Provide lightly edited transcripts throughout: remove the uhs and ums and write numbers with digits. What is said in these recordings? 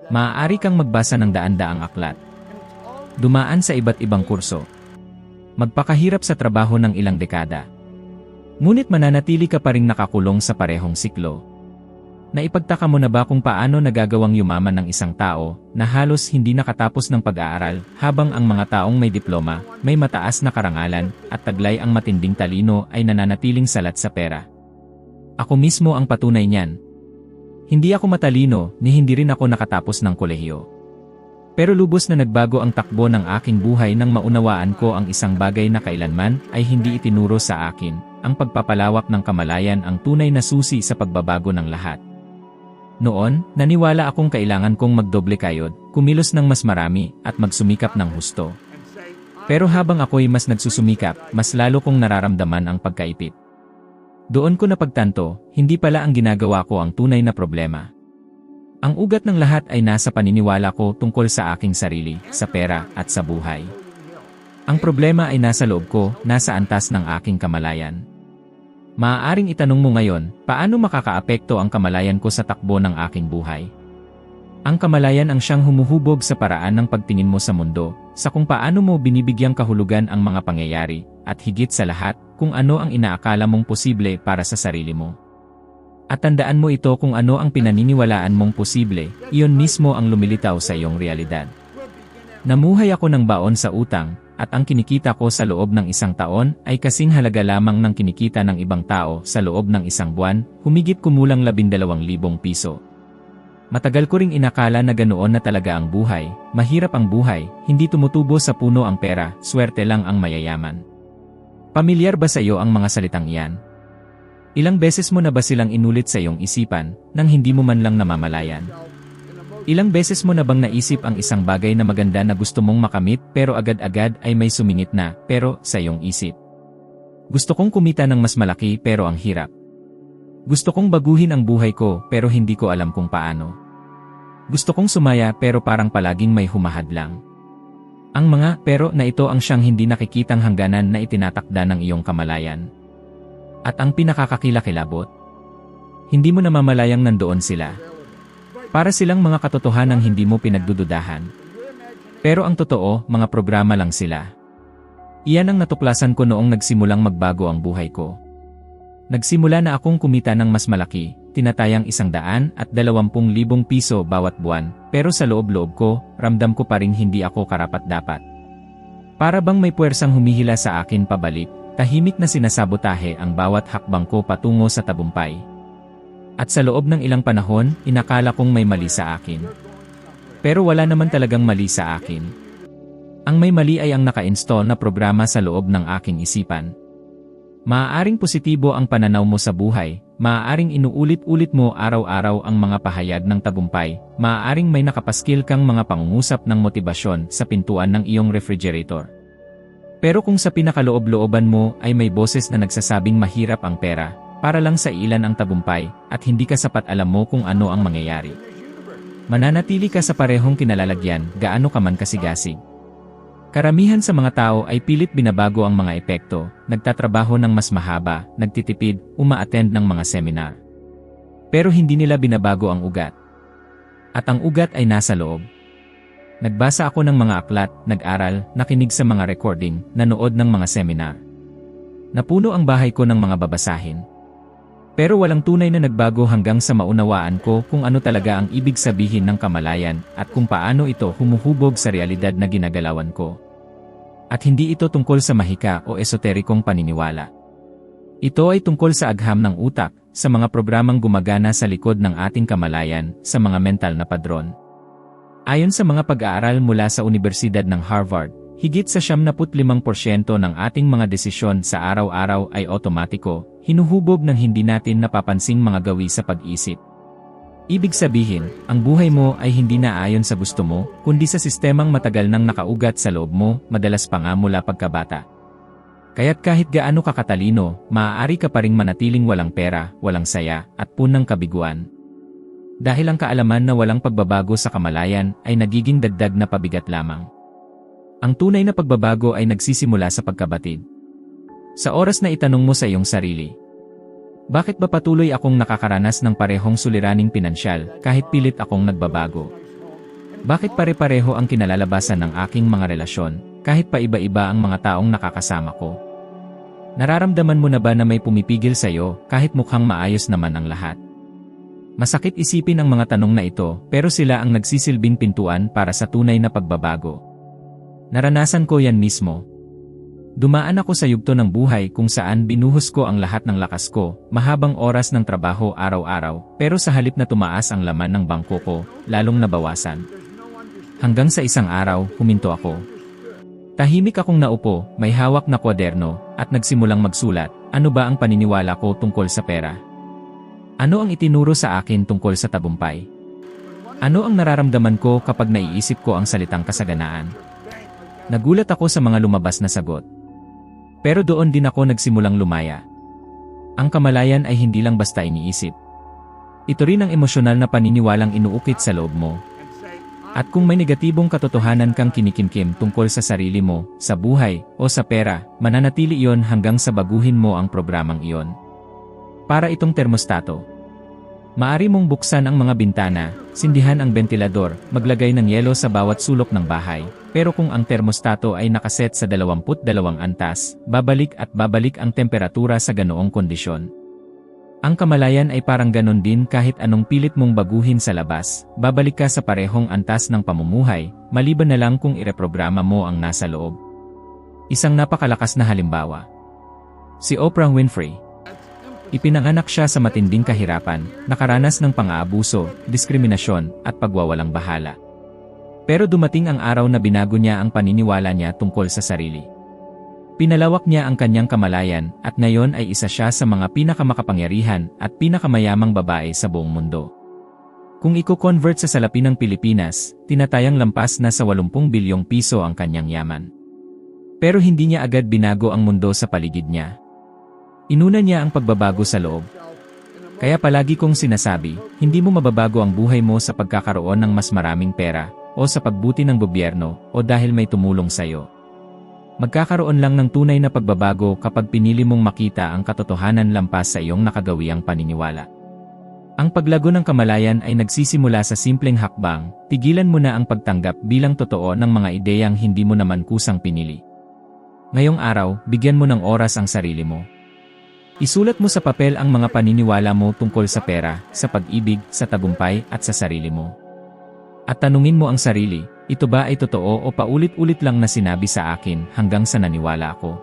Maaari kang magbasa ng daan-daang aklat. Dumaan sa iba't ibang kurso. Magpakahirap sa trabaho ng ilang dekada. Ngunit mananatili ka pa ring nakakulong sa parehong siklo. Naipagtaka mo na ba kung paano nagagawang yumaman ng isang tao na halos hindi nakatapos ng pag-aaral habang ang mga taong may diploma, may mataas na karangalan at taglay ang matinding talino ay nananatiling salat sa pera? Ako mismo ang patunay niyan. Hindi ako matalino ni hindi rin ako nakatapos ng kolehiyo. Pero lubos na nagbago ang takbo ng aking buhay nang maunawaan ko ang isang bagay na kailanman ay hindi itinuro sa akin, ang pagpapalawak ng kamalayan ang tunay na susi sa pagbabago ng lahat. Noon, naniwala akong kailangan kong magdoble kayod, kumilos ng mas marami, at magsumikap ng husto. Pero habang ako'y mas nagsusumikap, mas lalo kong nararamdaman ang pagkaipit. Doon ko napagtanto, hindi pala ang ginagawa ko ang tunay na problema. Ang ugat ng lahat ay nasa paniniwala ko tungkol sa aking sarili, sa pera, at sa buhay. Ang problema ay nasa loob ko, nasa antas ng aking kamalayan. Maaaring itanong mo ngayon, paano makakaapekto ang kamalayan ko sa takbo ng aking buhay? Ang kamalayan ang siyang humuhubog sa paraan ng pagtingin mo sa mundo, sa kung paano mo binibigyang kahulugan ang mga pangyayari, at higit sa lahat, kung ano ang inaakala mong posible para sa sarili mo. At tandaan mo ito, kung ano ang pinaniniwalaan mong posible, iyon mismo ang lumilitaw sa iyong realidad. Namuhay ako ng baon sa utang, at ang kinikita ko sa loob ng isang taon ay kasing halaga lamang ng kinikita ng ibang tao sa loob ng isang buwan, humigit kumulang 12,000 piso. Matagal ko ring inakala na ganoon na talaga ang buhay, mahirap ang buhay, hindi tumutubo sa puno ang pera, swerte lang ang mayayaman. Pamilyar ba sa iyo ang mga salitang iyan? Ilang beses mo na ba silang inulit sa iyong isipan, nang hindi mo man lang namamalayan? Ilang beses mo na bang naisip ang isang bagay na maganda na gusto mong makamit pero agad-agad ay may sumingit na, pero sa iyong isip? Gusto kong kumita ng mas malaki pero ang hirap. Gusto kong baguhin ang buhay ko pero hindi ko alam kung paano. Gusto kong sumaya pero parang palaging may humahadlang. Ang mga pero na ito ang siyang hindi nakikitang hangganan na itinatakda ng iyong kamalayan. At ang pinakakakilakilabot, hindi mo namamalayang nandoon sila. Para silang mga katotohanang hindi mo pinagdududahan. Pero ang totoo, mga programa lang sila. Iyan ang natuklasan ko noong nagsimulang magbago ang buhay ko. Nagsimula na akong kumita ng mas malaki, tinatayang 120,000 piso bawat buwan, pero sa loob-loob ko, ramdam ko pa ring hindi ako karapat-dapat. Para bang may puwersang humihila sa akin pabalik, tahimik na sinasabotahe ang bawat hakbang ko patungo sa tagumpay. At sa loob ng ilang panahon, inakala kong may mali sa akin. Pero wala naman talagang mali sa akin. Ang may mali ay ang naka-install na programa sa loob ng aking isipan. Maaaring positibo ang pananaw mo sa buhay, maaaring inuulit-ulit mo araw-araw ang mga pahayag ng tagumpay, maaaring may nakapaskil kang mga pangungusap ng motibasyon sa pintuan ng iyong refrigerator. Pero kung sa pinakaloob-looban mo ay may boses na nagsasabing mahirap ang pera, para lang sa ilan ang tagumpay, at hindi ka sapat alam mo kung ano ang mangyayari. Mananatili ka sa parehong kinalalagyan, gaano ka man kasigasig. Karamihan sa mga tao ay pilit binabago ang mga epekto, nagtatrabaho ng mas mahaba, nagtitipid, uma-attend ng mga seminar. Pero hindi nila binabago ang ugat. At ang ugat ay nasa loob. Nagbasa ako ng mga aklat, nag-aral, nakinig sa mga recording, nanood ng mga seminar. Napuno ang bahay ko ng mga babasahin. Pero walang tunay na nagbago hanggang sa maunawaan ko kung ano talaga ang ibig sabihin ng kamalayan at kung paano ito humuhubog sa realidad na ginagalawan ko. At hindi ito tungkol sa mahika o esoterikong paniniwala. Ito ay tungkol sa agham ng utak, sa mga programang gumagana sa likod ng ating kamalayan, sa mga mental na padron. Ayon sa mga pag-aaral mula sa Universidad ng Harvard, higit sa 75% ng ating mga desisyon sa araw-araw ay otomatiko, hinuhubog ng hindi natin napapansing mga gawi sa pag-isip. Ibig sabihin, ang buhay mo ay hindi na ayon sa gusto mo, kundi sa sistemang matagal nang nakaugat sa loob mo, madalas pa nga mula pagkabata. Kaya't kahit gaano ka katalino, maaari ka pa ring manatiling walang pera, walang saya, at punang kabiguan. Dahil ang kaalaman na walang pagbabago sa kamalayan ay nagiging dagdag na pabigat lamang. Ang tunay na pagbabago ay nagsisimula sa pagkabatid. Sa oras na itanong mo sa iyong sarili, bakit ba patuloy akong nakakaranas ng parehong suliraning pinansyal kahit pilit akong nagbabago? Bakit pare-pareho ang kinalalabasan ng aking mga relasyon, kahit pa iba-iba ang mga taong nakakasama ko? Nararamdaman mo na ba na may pumipigil sa'yo, kahit mukhang maayos naman ang lahat? Masakit isipin ang mga tanong na ito, pero sila ang nagsisilbing pintuan para sa tunay na pagbabago. Naranasan ko yan mismo. Dumaan ako sa yugto ng buhay kung saan binuhos ko ang lahat ng lakas ko, mahabang oras ng trabaho araw-araw, pero sa halip na tumaas ang laman ng bangko ko, lalong nabawasan. Hanggang sa isang araw, huminto ako. Tahimik akong naupo, may hawak na kwaderno, at nagsimulang magsulat, ano ba ang paniniwala ko tungkol sa pera? Ano ang itinuro sa akin tungkol sa tagumpay? Ano ang nararamdaman ko kapag naiisip ko ang salitang kasaganaan? Nagulat ako sa mga lumabas na sagot. Pero doon din ako nagsimulang lumaya. Ang kamalayan ay hindi lang basta iniisip. Ito rin ang emosyonal na paniniwalang inuukit sa loob mo. At kung may negatibong katotohanan kang kinikimkim tungkol sa sarili mo, sa buhay, o sa pera, mananatili iyon hanggang sa baguhin mo ang programang iyon. Para itong termostato. Maari mong buksan ang mga bintana, sindihan ang bentilador, maglagay ng yelo sa bawat sulok ng bahay. Pero kung ang termostato ay nakaset sa 22 antas, babalik at babalik ang temperatura sa ganoong kondisyon. Ang kamalayan ay parang ganon din kahit anong pilit mong baguhin sa labas, babalik ka sa parehong antas ng pamumuhay, maliban na lang kung ireprograma mo ang nasa loob. Isang napakalakas na halimbawa. Si Oprah Winfrey. Ipinanganak siya sa matinding kahirapan, nakaranas ng pang-aabuso, diskriminasyon, at pagwawalang bahala. Pero dumating ang araw na binago niya ang paniniwala niya tungkol sa sarili. Pinalawak niya ang kanyang kamalayan at ngayon ay isa siya sa mga pinakamakapangyarihan at pinakamayamang babae sa buong mundo. Kung i-convert sa salapi ng Pilipinas, tinatayang lampas na sa 80 bilyong piso ang kanyang yaman. Pero hindi niya agad binago ang mundo sa paligid niya. Inuna niya ang pagbabago sa loob. Kaya palagi kong sinasabi, hindi mo mababago ang buhay mo sa pagkakaroon ng mas maraming pera, o sa pagbuti ng gobyerno, o dahil may tumulong sa'yo. Magkakaroon lang ng tunay na pagbabago kapag pinili mong makita ang katotohanan lampas sa iyong nakagawiang paniniwala. Ang paglago ng kamalayan ay nagsisimula sa simpleng hakbang, tigilan mo na ang pagtanggap bilang totoo ng mga ideyang hindi mo naman kusang pinili. Ngayong araw, bigyan mo ng oras ang sarili mo. Isulat mo sa papel ang mga paniniwala mo tungkol sa pera, sa pag-ibig, sa tagumpay, at sa sarili mo. At tanungin mo ang sarili, ito ba ay totoo o paulit-ulit lang na sinabi sa akin hanggang sa naniwala ako?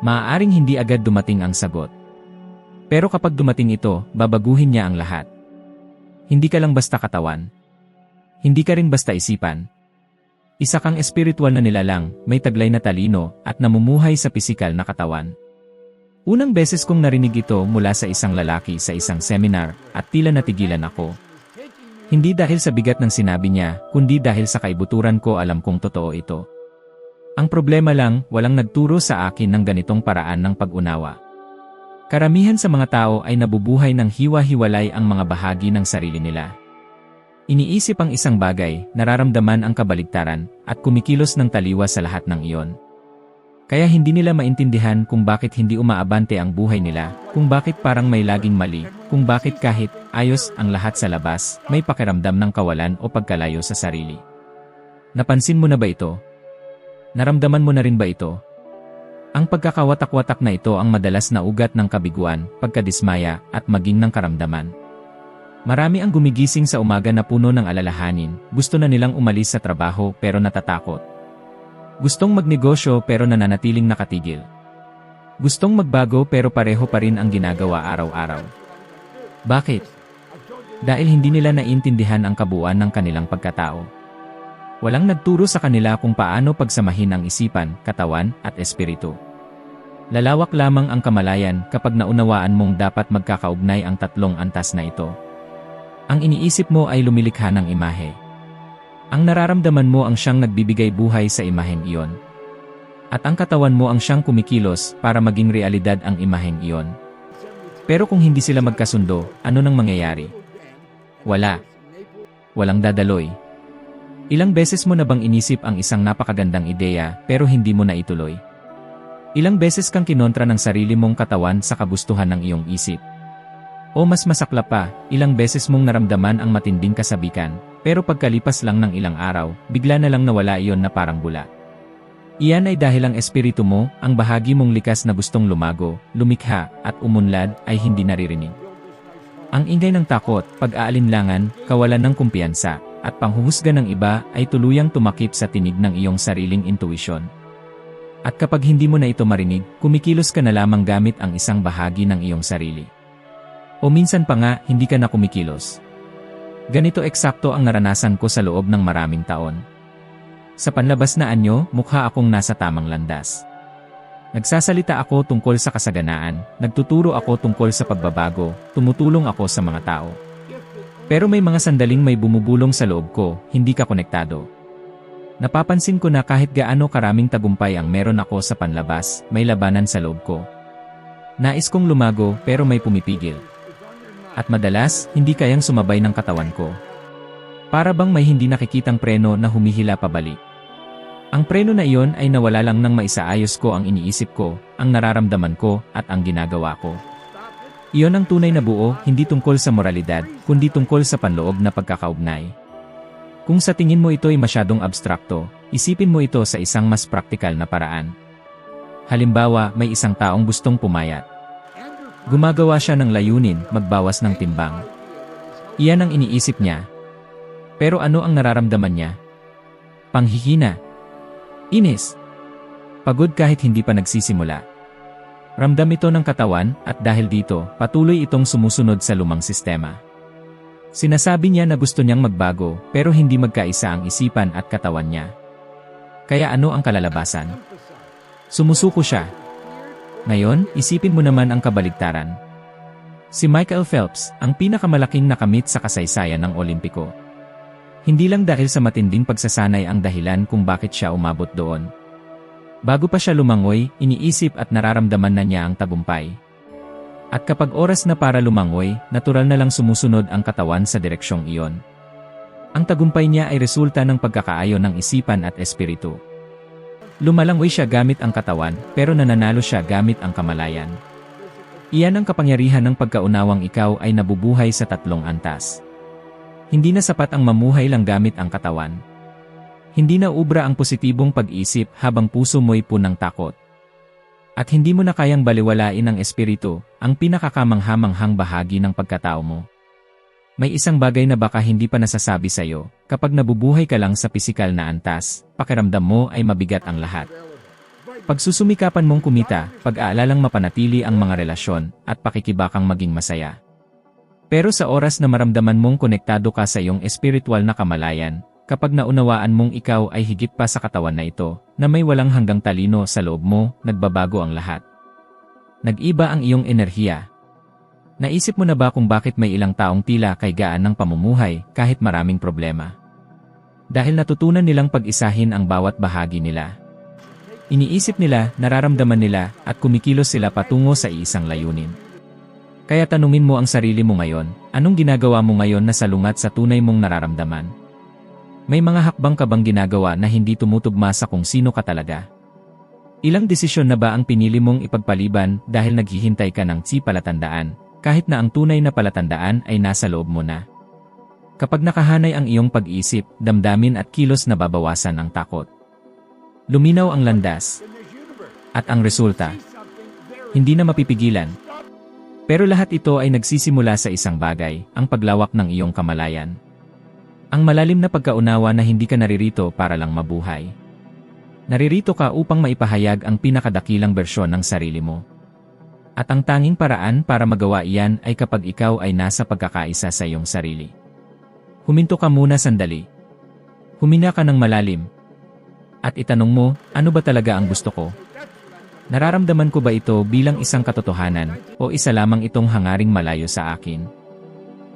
Maaaring hindi agad dumating ang sagot. Pero kapag dumating ito, babaguhin niya ang lahat. Hindi ka lang basta katawan. Hindi ka rin basta isipan. Isa kang espiritual na nilalang, may taglay na talino, at namumuhay sa pisikal na katawan. Unang beses kong narinig ito mula sa isang lalaki sa isang seminar, at tila natigilan ako. Hindi dahil sa bigat ng sinabi niya, kundi dahil sa kaibuturan ko alam kong totoo ito. Ang problema lang, walang nagturo sa akin ng ganitong paraan ng pag-unawa. Karamihan sa mga tao ay nabubuhay ng hiwa-hiwalay ang mga bahagi ng sarili nila. Iniisip ang isang bagay, nararamdaman ang kabaligtaran, at kumikilos ng taliwas sa lahat ng iyon. Kaya hindi nila maintindihan kung bakit hindi umaabante ang buhay nila, kung bakit parang may laging mali, kung bakit kahit ayos ang lahat sa labas, may pakiramdam ng kawalan o pagkalayo sa sarili. Napansin mo na ba ito? Naramdaman mo na rin ba ito? Ang pagkakawatak-watak na ito ang madalas na ugat ng kabiguan, pagkadismaya, at maging ng karamdaman. Marami ang gumigising sa umaga na puno ng alalahanin, gusto na nilang umalis sa trabaho pero natatakot. Gustong magnegosyo pero nananatiling nakatigil. Gustong magbago pero pareho pa rin ang ginagawa araw-araw. Bakit? Dahil hindi nila naintindihan ang kabuuan ng kanilang pagkatao. Walang nagturo sa kanila kung paano pagsamahin ang isipan, katawan, at espiritu. Lalawak lamang ang kamalayan kapag naunawaan mong dapat magkakaugnay ang tatlong antas na ito. Ang iniisip mo ay lumilikha ng imahe. Ang nararamdaman mo ang siyang nagbibigay buhay sa imaheng iyon. At ang katawan mo ang siyang kumikilos para maging realidad ang imaheng iyon. Pero kung hindi sila magkasundo, ano nang mangyayari? Wala. Walang dadaloy. Ilang beses mo na bang inisip ang isang napakagandang ideya pero hindi mo na ituloy? Ilang beses kang kinontra ng sarili mong katawan sa kagustuhan ng iyong isip? O mas masaklap pa, ilang beses mong naramdaman ang matinding kasabikan, Pero pagkalipas lang ng ilang araw, bigla na lang nawala iyon na parang bula. Iyan ay dahil ang espiritu mo, ang bahagi mong likas na gustong lumago, lumikha, at umunlad, ay hindi naririnig. Ang ingay ng takot, pag-aalinlangan, kawalan ng kumpiyansa, at panghuhusga ng iba ay tuluyang tumakip sa tinig ng iyong sariling intuisyon. At kapag hindi mo na ito marinig, kumikilos ka na lamang gamit ang isang bahagi ng iyong sarili. O minsan pa nga, hindi ka na kumikilos. Ganito eksakto ang naranasan ko sa loob ng maraming taon. Sa panlabas na anyo, mukha akong nasa tamang landas. Nagsasalita ako tungkol sa kasaganaan, nagtuturo ako tungkol sa pagbabago, tumutulong ako sa mga tao. Pero may mga sandaling may bumubulong sa loob ko, hindi ka konektado. Napapansin ko na kahit gaano karaming tagumpay ang meron ako sa panlabas, may labanan sa loob ko. Nais kong lumago pero may pumipigil. At madalas, hindi kayang sumabay ng katawan ko. Para bang may hindi nakikitang preno na humihila pabalik. Ang preno na iyon ay nawala lang nang maisaayos ko ang iniisip ko, ang nararamdaman ko, at ang ginagawa ko. Iyon ang tunay na buo, hindi tungkol sa moralidad, kundi tungkol sa panloob na pagkakaugnay. Kung sa tingin mo ito ay masyadong abstrakto, isipin mo ito sa isang mas praktikal na paraan. Halimbawa, may isang taong gustong pumayat. Gumagawa siya ng layunin, magbawas ng timbang. Iyan ang iniisip niya. Pero ano ang nararamdaman niya? Panghihina. Inis. Pagod kahit hindi pa nagsisimula. Ramdam ito ng katawan, at dahil dito, patuloy itong sumusunod sa lumang sistema. Sinasabi niya na gusto niyang magbago, pero hindi magkaisa ang isipan at katawan niya. Kaya ano ang kalalabasan? Sumusuko siya. Ngayon, isipin mo naman ang kabaligtaran. Si Michael Phelps, ang pinakamalaking nakamit sa kasaysayan ng Olimpiko. Hindi lang dahil sa matinding pagsasanay ang dahilan kung bakit siya umabot doon. Bago pa siya lumangoy, iniisip at nararamdaman na niya ang tagumpay. At kapag oras na para lumangoy, natural na lang sumusunod ang katawan sa direksyong iyon. Ang tagumpay niya ay resulta ng pagkakaayon ng isipan at espiritu. Lumalangoy siya gamit ang katawan, pero nananalo siya gamit ang kamalayan. Iyan ang kapangyarihan ng pagkaunawang ikaw ay nabubuhay sa tatlong antas. Hindi na sapat ang mamuhay lang gamit ang katawan. Hindi na ubra ang positibong pag-isip habang puso mo'y punang takot. At hindi mo na kayang baliwalain ang espiritu, ang pinakakamangha-manghang bahagi ng pagkatao mo. May isang bagay na baka hindi pa nasasabi sa'yo, kapag nabubuhay ka lang sa pisikal na antas, pakiramdam mo ay mabigat ang lahat. Pagsusumikapan mong kumita, pag-aalalang mapanatili ang mga relasyon, at pakikibakang maging masaya. Pero sa oras na maramdaman mong konektado ka sa iyong espiritual na kamalayan, kapag naunawaan mong ikaw ay higit pa sa katawan na ito, na may walang hanggang talino sa loob mo, nagbabago ang lahat. Nag-iba ang iyong enerhiya. Naisip mo na ba kung bakit may ilang taong tila kay gaan ng pamumuhay kahit maraming problema? Dahil natutunan nilang pag-isahin ang bawat bahagi nila. Iniisip nila, nararamdaman nila, at kumikilos sila patungo sa isang layunin. Kaya tanungin mo ang sarili mo ngayon, anong ginagawa mo ngayon na salungat sa tunay mong nararamdaman? May mga hakbang ka bang ginagawa na hindi tumutugma sa kung sino ka talaga? Ilang desisyon na ba ang pinili mong ipagpaliban dahil naghihintay ka ng palatandaan? Kahit na ang tunay na palatandaan ay nasa loob mo na. Kapag nakahanay ang iyong pag-isip, damdamin at kilos na babawasan ang takot. Luminaw ang landas. At ang resulta, hindi na mapipigilan. Pero lahat ito ay nagsisimula sa isang bagay, ang paglawak ng iyong kamalayan. Ang malalim na pagkaunawa na hindi ka naririto para lang mabuhay. Naririto ka upang maipahayag ang pinakadakilang bersyon ng sarili mo. At ang tanging paraan para magawa iyan ay kapag ikaw ay nasa pagkakaisa sa iyong sarili. Huminto ka muna sandali. Huminga ka ng malalim. At itanong mo, ano ba talaga ang gusto ko? Nararamdaman ko ba ito bilang isang katotohanan, o isa lamang itong hangaring malayo sa akin?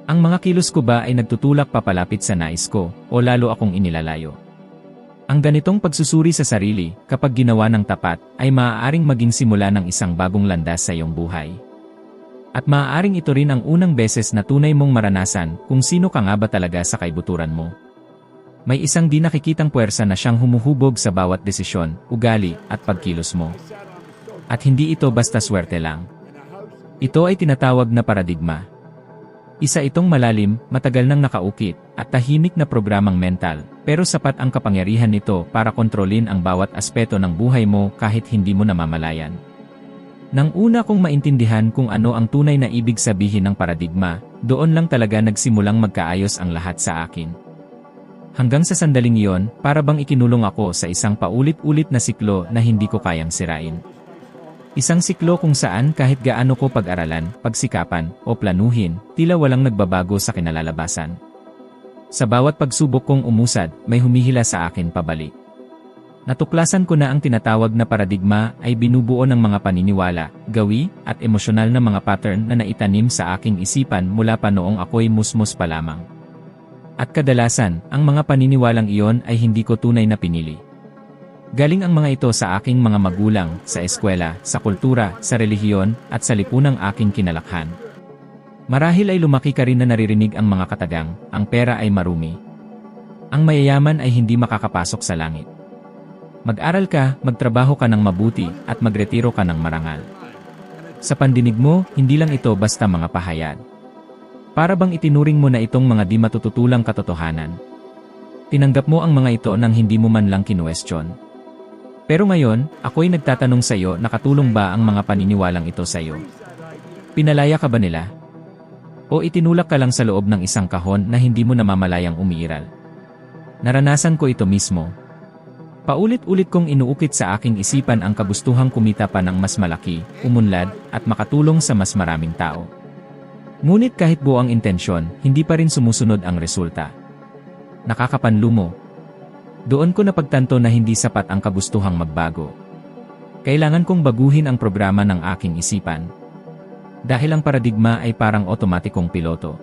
Ang mga kilos ko ba ay nagtutulak papalapit sa nais ko, o lalo akong inilalayo? Ang ganitong pagsusuri sa sarili, kapag ginawa ng tapat, ay maaaring maging simula ng isang bagong landas sa iyong buhay. At maaaring ito rin ang unang beses na tunay mong maranasan kung sino ka nga ba talaga sa kaibuturan mo. May isang di nakikitang puwersa na siyang humuhubog sa bawat desisyon, ugali, at pagkilos mo. At hindi ito basta swerte lang. Ito ay tinatawag na paradigma. Isa itong malalim, matagal nang nakaukit, at tahimik na programang mental, pero sapat ang kapangyarihan nito para kontrolin ang bawat aspeto ng buhay mo kahit hindi mo namamalayan. Nang una kong maintindihan kung ano ang tunay na ibig sabihin ng paradigma, doon lang talaga nagsimulang magkaayos ang lahat sa akin. Hanggang sa sandaling iyon, para bang ikinulong ako sa isang paulit-ulit na siklo na hindi ko kayang sirain. Isang siklo kung saan kahit gaano ko pag-aralan, pagsikapan, o planuhin, tila walang nagbabago sa kinalalabasan. Sa bawat pagsubok kong umusad, may humihila sa akin pabalik. Natuklasan ko na ang tinatawag na paradigma ay binubuo ng mga paniniwala, gawi, at emosyonal na mga pattern na naitanim sa aking isipan mula pa noong ako'y musmos pa lamang. At kadalasan, ang mga paniniwalang iyon ay hindi ko tunay na pinili. Galing ang mga ito sa aking mga magulang, sa eskwela, sa kultura, sa relihiyon, at sa lipunang aking kinalakhan. Marahil ay lumaki ka rin na naririnig ang mga katagang, ang pera ay marumi. Ang mayayaman ay hindi makakapasok sa langit. Mag-aral ka, magtrabaho ka ng mabuti, at magretiro ka ng marangal. Sa pandinig mo, hindi lang ito basta mga pahayag. Para bang itinuring mo na itong mga di matututulang katotohanan. Tinanggap mo ang mga ito nang hindi mo man lang kinuwestiyon. Pero ngayon, ako'y nagtatanong sa iyo, nakatulong ba ang mga paniniwalang ito sa iyo? Pinalaya ka ba nila? O itinulak ka lang sa loob ng isang kahon na hindi mo namamalayang umiiral? Naranasan ko ito mismo. Paulit-ulit kong inuukit sa aking isipan ang kagustuhang kumita pa ng mas malaki, umunlad, at makatulong sa mas maraming tao. Ngunit kahit buo ang intensyon, hindi pa rin sumusunod ang resulta. Nakakapanlumo. Doon ko napagtanto na hindi sapat ang kagustuhang magbago. Kailangan kong baguhin ang programa ng aking isipan. Dahil ang paradigma ay parang otomatikong piloto.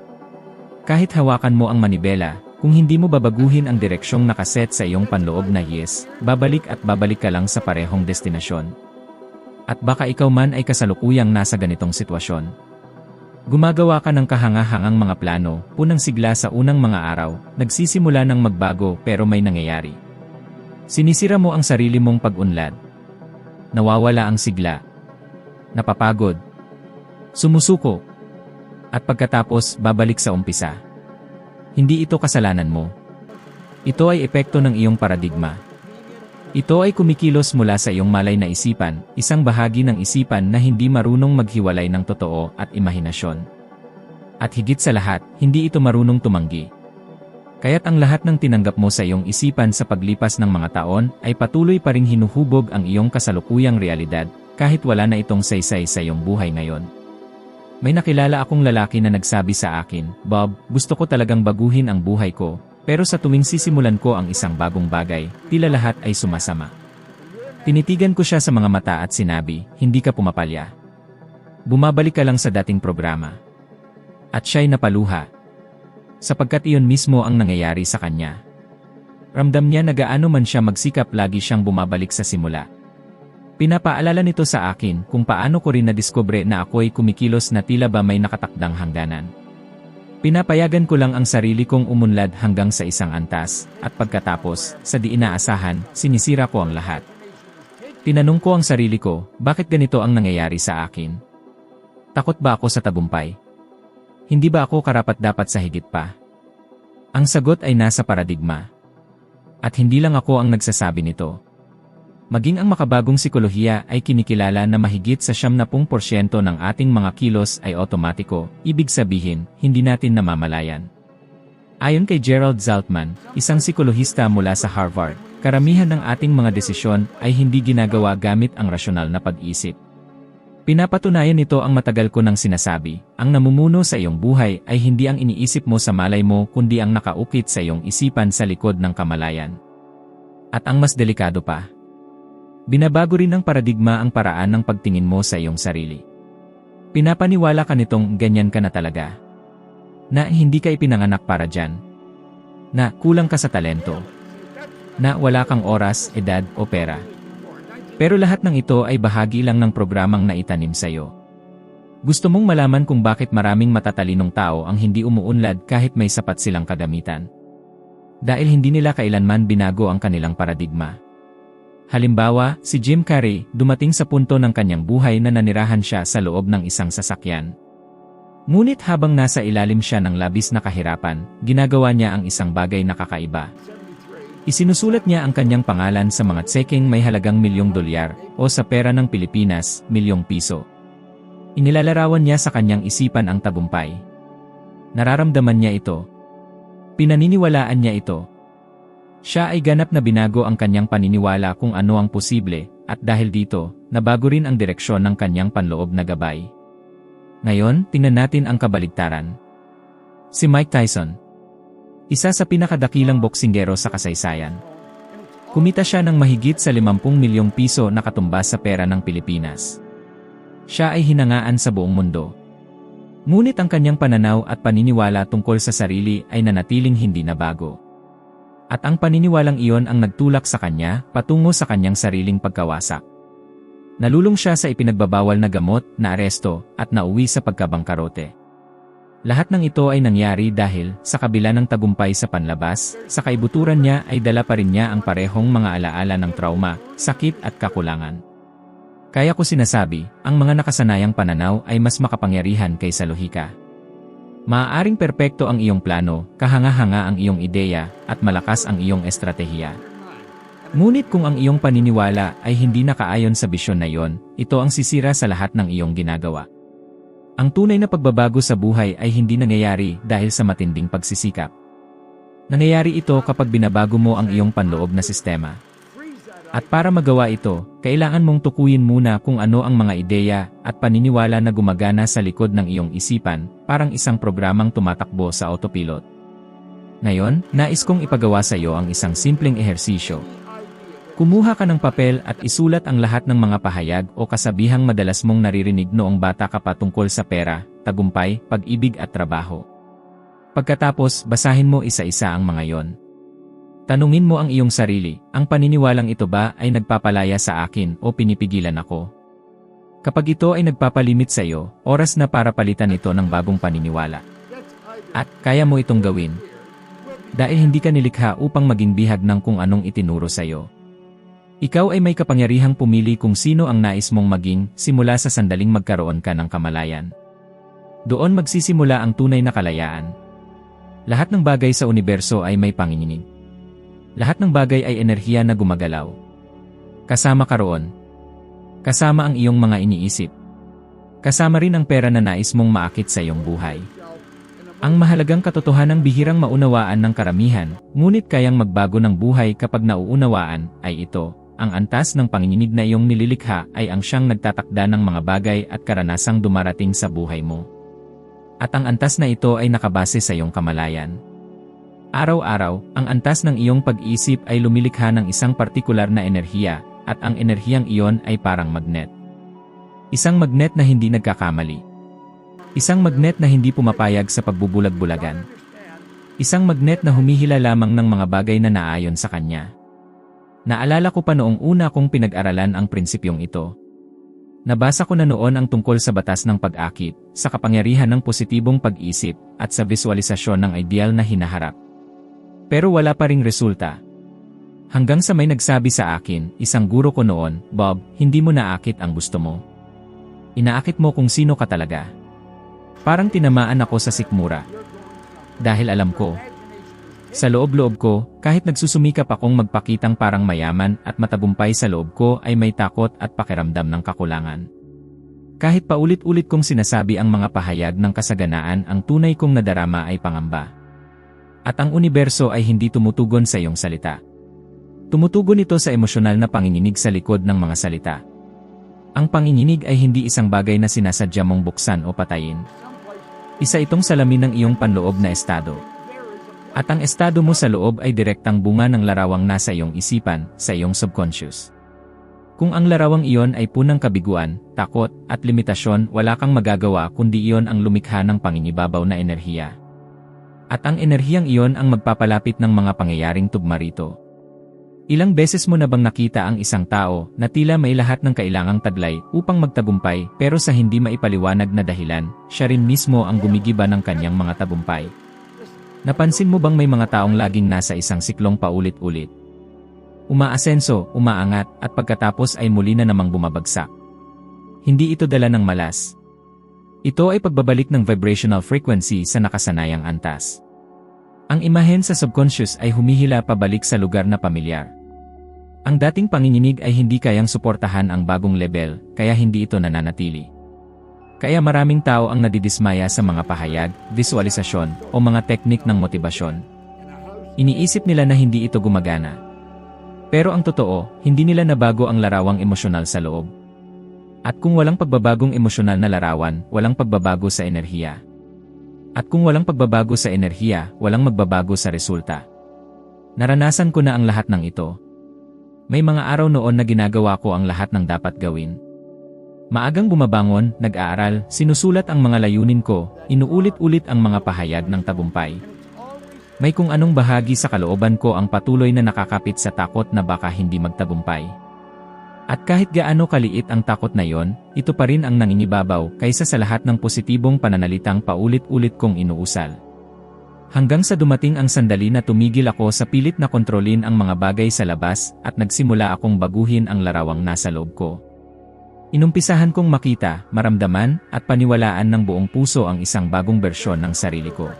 Kahit hawakan mo ang manibela, kung hindi mo babaguhin ang direksyong nakaset sa iyong panloob na yes, babalik at babalik ka lang sa parehong destinasyon. At baka ikaw man ay kasalukuyang nasa ganitong sitwasyon. Gumagawa ka ng kahangahangang mga plano, punang sigla sa unang mga araw, nagsisimula ng magbago pero may nangyayari. Sinisira mo ang sarili mong pag-unlad. Nawawala ang sigla. Napapagod. Sumusuko. At pagkatapos, babalik sa umpisa. Hindi ito kasalanan mo. Ito ay epekto ng iyong paradigma. Ito ay kumikilos mula sa iyong malay na isipan, isang bahagi ng isipan na hindi marunong maghiwalay ng totoo at imahinasyon. At higit sa lahat, hindi ito marunong tumanggi. Kaya't ang lahat ng tinanggap mo sa iyong isipan sa paglipas ng mga taon ay patuloy pa ring hinuhubog ang iyong kasalukuyang realidad, kahit wala na itong saysay sa iyong buhay ngayon. May nakilala akong lalaki na nagsabi sa akin, "Bob, gusto ko talagang baguhin ang buhay ko. Pero sa tuwing sisimulan ko ang isang bagong bagay, tila lahat ay sumasama." Tinitigan ko siya sa mga mata at sinabi, "Hindi ka pumapalya. Bumabalik ka lang sa dating programa." At siya'y napaluha. Sapagkat iyon mismo ang nangyayari sa kanya. Ramdam niya na gaano man siya magsikap, lagi siyang bumabalik sa simula. Pinapaalala nito sa akin kung paano ko rin nadiskubre na ako'y kumikilos na tila ba may nakatakdang hangganan. Pinapayagan ko lang ang sarili kong umunlad hanggang sa isang antas, at pagkatapos, sa di inaasahan, sinisira ko ang lahat. Tinanong ko ang sarili ko, bakit ganito ang nangyayari sa akin? Takot ba ako sa tagumpay? Hindi ba ako karapat-dapat sa higit pa? Ang sagot ay nasa paradigma. At hindi lang ako ang nagsasabi nito. Maging ang makabagong psikolohiya ay kinikilala na mahigit sa 70% ng ating mga kilos ay otomatiko, ibig sabihin, hindi natin namamalayan. Ayon kay Gerald Zaltman, isang psikolohista mula sa Harvard, karamihan ng ating mga desisyon ay hindi ginagawa gamit ang rasyonal na pag-isip. Pinapatunayan nito ang matagal ko nang sinasabi, ang namumuno sa iyong buhay ay hindi ang iniisip mo sa malay mo kundi ang nakaukit sa iyong isipan sa likod ng kamalayan. At ang mas delikado pa, binabago rin ng paradigma ang paraan ng pagtingin mo sa iyong sarili. Pinapaniwala ka nitong ganyan ka na talaga. Na hindi ka ipinanganak para dyan. Na kulang ka sa talento. Na wala kang oras, edad o pera. Pero lahat ng ito ay bahagi lang ng programang naitanim sa iyo. Gusto mong malaman kung bakit maraming matatalinong tao ang hindi umuunlad kahit may sapat silang kagamitan? Dahil hindi nila kailanman binago ang kanilang paradigma. Halimbawa, si Jim Carrey, dumating sa punto ng kanyang buhay na nanirahan siya sa loob ng isang sasakyan. Ngunit habang nasa ilalim siya ng labis na kahirapan, ginagawa niya ang isang bagay na kakaiba. Isinusulat niya ang kanyang pangalan sa mga tseking may halagang $1,000,000 o sa pera ng Pilipinas, ₱1,000,000. Inilalarawan niya sa kanyang isipan ang tagumpay. Nararamdaman niya ito. Pinaniniwalaan niya ito. Siya ay ganap na binago ang kanyang paniniwala kung ano ang posible, at dahil dito, nabago rin ang direksyon ng kanyang panloob na gabay. Ngayon, tingnan natin ang kabaligtaran. Si Mike Tyson. Isa sa pinakadakilang boksinggero sa kasaysayan. Kumita siya ng mahigit sa ₱50,000,000 na katumbas sa pera ng Pilipinas. Siya ay hinangaan sa buong mundo. Ngunit ang kanyang pananaw at paniniwala tungkol sa sarili ay nanatiling hindi nabago. At ang paniniwalang iyon ang nagtulak sa kanya patungo sa kanyang sariling pagkawasak. Nalulong siya sa ipinagbabawal na gamot, naaresto, at nauwi sa pagkabangkarote. Lahat ng ito ay nangyari dahil, sa kabila ng tagumpay sa panlabas, sa kaibuturan niya ay dala pa rin niya ang parehong mga alaala ng trauma, sakit at kakulangan. Kaya ko sinasabi, ang mga nakasanayang pananaw ay mas makapangyarihan kaysa lohika. Maaaring perpekto ang iyong plano, kahanga-hanga ang iyong ideya, at malakas ang iyong estratehiya. Ngunit kung ang iyong paniniwala ay hindi nakaayon sa bisyon na iyon, ito ang sisira sa lahat ng iyong ginagawa. Ang tunay na pagbabago sa buhay ay hindi nangyayari dahil sa matinding pagsisikap. Nangyayari ito kapag binabago mo ang iyong panloob na sistema. At para magawa ito, kailangan mong tukuyin muna kung ano ang mga ideya at paniniwala na gumagana sa likod ng iyong isipan, parang isang programang tumatakbo sa autopilot. Ngayon, nais kong ipagawa sa iyo ang isang simpleng ehersisyo. Kumuha ka ng papel at isulat ang lahat ng mga pahayag o kasabihang madalas mong naririnig noong bata ka pa tungkol sa pera, tagumpay, pag-ibig at trabaho. Pagkatapos, basahin mo isa-isa ang mga yon. Tanungin mo ang iyong sarili, ang paniniwalang ito ba ay nagpapalaya sa akin o pinipigilan ako? Kapag ito ay nagpapalimit sa iyo, oras na para palitan ito ng bagong paniniwala. At kaya mo itong gawin. Dahil hindi ka nilikha upang maging bihag ng kung anong itinuro sa iyo. Ikaw ay may kapangyarihang pumili kung sino ang nais mong maging simula sa sandaling magkaroon ka ng kamalayan. Doon magsisimula ang tunay na kalayaan. Lahat ng bagay sa universo ay may panginginig. Lahat ng bagay ay enerhiya na gumagalaw. Kasama ka roon. Kasama ang iyong mga iniisip. Kasama rin ang pera na nais mong maakit sa iyong buhay. Ang mahalagang katotohanang bihirang maunawaan ng karamihan, ngunit kayang magbago ng buhay kapag nauunawaan, ay ito. Ang antas ng panginginig na iyong nililikha ay ang siyang nagtatakda ng mga bagay at karanasang dumarating sa buhay mo. At ang antas na ito ay nakabase sa iyong kamalayan. Araw-araw, ang antas ng iyong pag-iisip ay lumilikha ng isang partikular na enerhiya, at ang enerhiyang iyon ay parang magnet. Isang magnet na hindi nagkakamali. Isang magnet na hindi pumapayag sa pagbubulag-bulagan. Isang magnet na humihila lamang ng mga bagay na naayon sa kanya. Naalala ko pa noong una kong pinag-aralan ang prinsipyong ito. Nabasa ko na noon ang tungkol sa batas ng pag-akit, sa kapangyarihan ng positibong pag-isip, at sa visualisasyon ng ideal na hinaharap. Pero wala pa ring resulta. Hanggang sa may nagsabi sa akin, isang guro ko noon, Bob, hindi mo naakit ang gusto mo. Inaakit mo kung sino ka talaga. Parang tinamaan ako sa sikmura. Dahil alam ko, sa loob-loob ko, kahit nagsusumikap akong magpakitang parang mayaman at matagumpay sa loob ko ay may takot at pakiramdam ng kakulangan. Kahit paulit-ulit kong sinasabi ang mga pahayag ng kasaganaan, ang tunay kong nadarama ay pangamba. At ang universo ay hindi tumutugon sa iyong salita. Tumutugon ito sa emosyonal na panginginig sa likod ng mga salita. Ang panginginig ay hindi isang bagay na sinasadya mong buksan o patayin. Isa itong salamin ng iyong panloob na estado. At ang estado mo sa loob ay direktang bunga ng larawang nasa iyong isipan, sa iyong subconscious. Kung ang larawang iyon ay punang kabiguan, takot, at limitasyon, wala kang magagawa kundi iyon ang lumikha ng panginibabaw na enerhiya. At ang enerhiyang iyon ang magpapalapit ng mga pangyayaring tugma rito. Ilang beses mo na bang nakita ang isang tao na tila may lahat ng kailangang taglay upang magtagumpay pero sa hindi maipaliwanag na dahilan, siya rin mismo ang gumigiba ng kanyang mga tagumpay? Napansin mo bang may mga taong laging nasa isang siklong paulit-ulit? Umaasenso, umaangat, at pagkatapos ay muli na namang bumabagsak. Hindi ito dala ng malas. Ito ay pagbabalik ng vibrational frequency sa nakasanayang antas. Ang imahen sa subconscious ay humihila pabalik sa lugar na pamilyar. Ang dating panginginig ay hindi kayang suportahan ang bagong level, kaya hindi ito nananatili. Kaya maraming tao ang nadidismaya sa mga pahayag, visualisasyon, o mga teknik ng motibasyon. Iniisip nila na hindi ito gumagana. Pero ang totoo, hindi nila nabago ang larawang emosyonal sa loob. At kung walang pagbabagong emosyonal na larawan, walang pagbabago sa enerhiya. At kung walang pagbabago sa enerhiya, walang magbabago sa resulta. Naranasan ko na ang lahat ng ito. May mga araw noon na ginagawa ko ang lahat ng dapat gawin. Maagang bumabangon, nag-aaral, sinusulat ang mga layunin ko, inuulit-ulit ang mga pahayag ng tagumpay. May kung anong bahagi sa kalooban ko ang patuloy na nakakapit sa takot na baka hindi magtagumpay. At kahit gaano kaliit ang takot na yon, ito pa rin ang nangingibabaw kaysa sa lahat ng positibong pananalitang paulit-ulit kong inuusal. Hanggang sa dumating ang sandali na tumigil ako sa pilit na kontrolin ang mga bagay sa labas at nagsimula akong baguhin ang larawang nasa loob ko. Inumpisahan kong makita, maramdaman, at paniwalaan ng buong puso ang isang bagong bersyon ng sarili ko.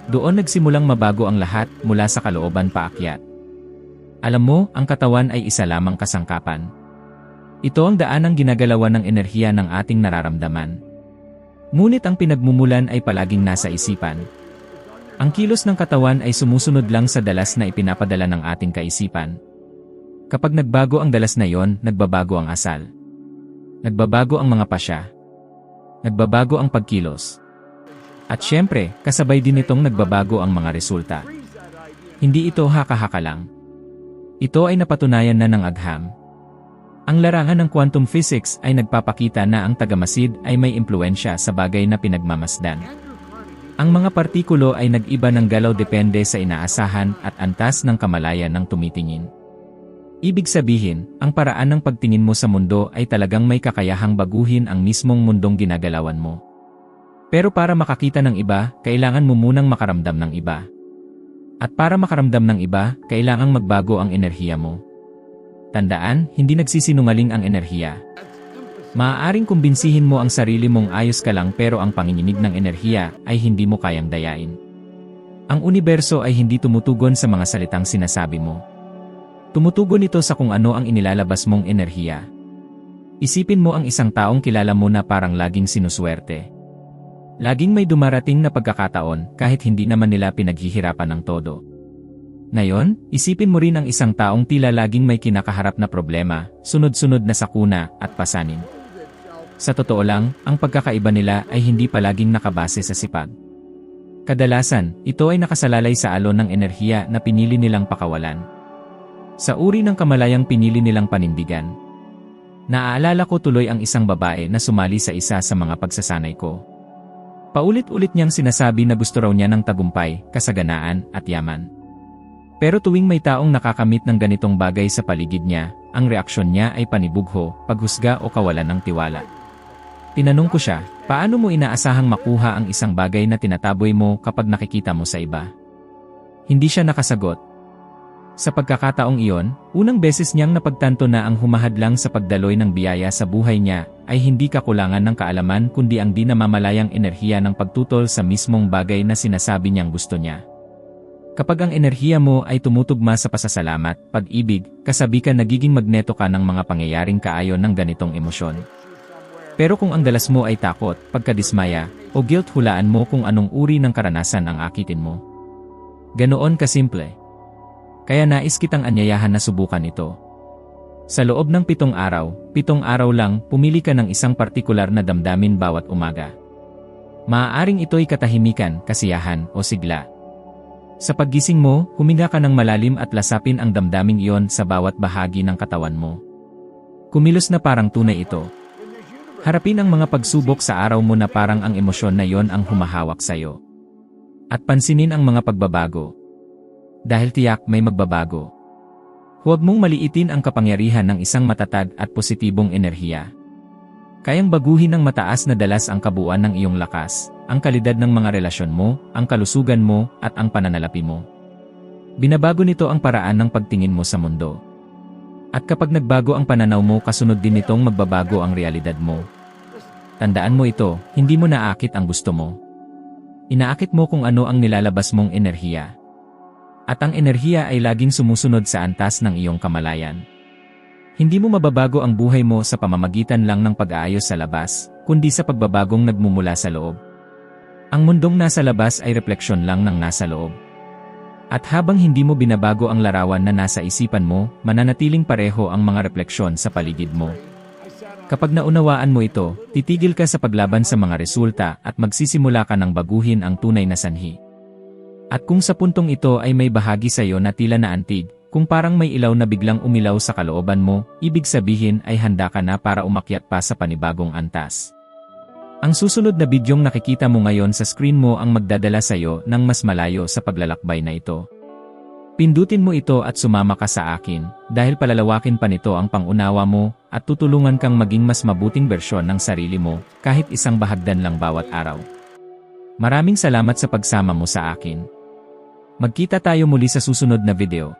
Doon nagsimulang mabago ang lahat mula sa kalooban paakyat. Alam mo, ang katawan ay isa lamang kasangkapan. Ito ang daanang ginagalawan ng enerhiya ng ating nararamdaman. Ngunit ang pinagmumulan ay palaging nasa isipan. Ang kilos ng katawan ay sumusunod lang sa dalas na ipinapadala ng ating kaisipan. Kapag nagbago ang dalas na yon, nagbabago ang asal. Nagbabago ang mga pasya. Nagbabago ang pagkilos. At syempre, kasabay din nitong nagbabago ang mga resulta. Hindi ito haka-haka lang. Ito ay napatunayan na ng agham. Ang larangan ng quantum physics ay nagpapakita na ang tagamasid ay may impluensya sa bagay na pinagmamasdan. Ang mga partikulo ay nag-iba ng galaw depende sa inaasahan at antas ng kamalayan ng tumitingin. Ibig sabihin, ang paraan ng pagtingin mo sa mundo ay talagang may kakayahang baguhin ang mismong mundong ginagalawan mo. Pero para makakita ng iba, kailangan mo munang makaramdam ng iba. At para makaramdam ng iba, kailangang magbago ang enerhiya mo. Tandaan, hindi nagsisinungaling ang enerhiya. Maaaring kumbinsihin mo ang sarili mong ayos ka lang pero ang panginginig ng enerhiya ay hindi mo kayang dayain. Ang universo ay hindi tumutugon sa mga salitang sinasabi mo. Tumutugon ito sa kung ano ang inilalabas mong enerhiya. Isipin mo ang isang taong kilala mo na parang laging sinuswerte. Laging may dumarating na pagkakataon kahit hindi naman nila pinaghihirapan ng todo. Ngayon, isipin mo rin ang isang taong tila laging may kinakaharap na problema, sunod-sunod na sakuna at pasanin. Sa totoo lang, ang pagkakaiba nila ay hindi palaging nakabase sa sipag. Kadalasan, ito ay nakasalalay sa alon ng enerhiya na pinili nilang pakawalan. Sa uri ng kamalayang pinili nilang panindigan. Naaalala ko tuloy ang isang babae na sumali sa isa sa mga pagsasanay ko. Paulit-ulit niyang sinasabi na gusto raw niya ng tagumpay, kasaganaan, at yaman. Pero tuwing may taong nakakamit ng ganitong bagay sa paligid niya, ang reaksyon niya ay panibugho, paghusga o kawalan ng tiwala. Tinanong ko siya, paano mo inaasahang makuha ang isang bagay na tinataboy mo kapag nakikita mo sa iba? Hindi siya nakasagot. Sa pagkakataong iyon, unang beses niyang napagtanto na ang humahadlang sa pagdaloy ng biyaya sa buhay niya ay hindi kakulangan ng kaalaman kundi ang di namamalayang enerhiya ng pagtutol sa mismong bagay na sinasabi niyang gusto niya. Kapag ang enerhiya mo ay tumutugma sa pasasalamat, pag-ibig, kasabikan nagiging magneto ka ng mga pangyayaring kaayon ng ganitong emosyon. Pero kung ang dalas mo ay takot, pagkadismaya, o guilt, hulaan mo kung anong uri ng karanasan ang akitin mo. Ganoon kasimple. Kaya nais kitang anyayahan na subukan ito. Sa loob ng 7 araw lang, pumili ka ng isang partikular na damdamin bawat umaga. Maaaring ito'y katahimikan, kasiyahan, o sigla. Sa paggising mo, huminga ka ng malalim at lasapin ang damdaming iyon sa bawat bahagi ng katawan mo. Kumilos na parang tunay ito. Harapin ang mga pagsubok sa araw mo na parang ang emosyon na iyon ang humahawak sa'yo. At pansinin ang mga pagbabago. Dahil tiyak may magbabago. Huwag mong maliitin ang kapangyarihan ng isang matatag at positibong enerhiya. Kayang baguhin ng mataas na dalas ang kabuuan ng iyong lakas, ang kalidad ng mga relasyon mo, ang kalusugan mo, at ang pananalapi mo. Binabago nito ang paraan ng pagtingin mo sa mundo. At kapag nagbago ang pananaw mo, kasunod din nitong magbabago ang realidad mo. Tandaan mo ito, hindi mo naakit ang gusto mo. Inaakit mo kung ano ang nilalabas mong enerhiya. At ang enerhiya ay laging sumusunod sa antas ng iyong kamalayan. Hindi mo mababago ang buhay mo sa pamamagitan lang ng pag-aayos sa labas, kundi sa pagbabagong nagmumula sa loob. Ang mundong nasa labas ay refleksyon lang ng nasa loob. At habang hindi mo binabago ang larawan na nasa isipan mo, mananatiling pareho ang mga refleksyon sa paligid mo. Kapag naunawaan mo ito, titigil ka sa paglaban sa mga resulta at magsisimula ka ng baguhin ang tunay na sanhi. At kung sa puntong ito ay may bahagi sa iyo na tila naantig, kung parang may ilaw na biglang umilaw sa kalooban mo, ibig sabihin ay handa ka na para umakyat pa sa panibagong antas. Ang susunod na bidyong nakikita mo ngayon sa screen mo ang magdadala sa iyo ng mas malayo sa paglalakbay na ito. Pindutin mo ito at sumama ka sa akin, dahil palalawakin pa nito ang pangunawa mo at tutulungan kang maging mas mabuting bersyon ng sarili mo, kahit isang bahagdan lang bawat araw. Maraming salamat sa pagsama mo sa akin. Magkita tayo muli sa susunod na video.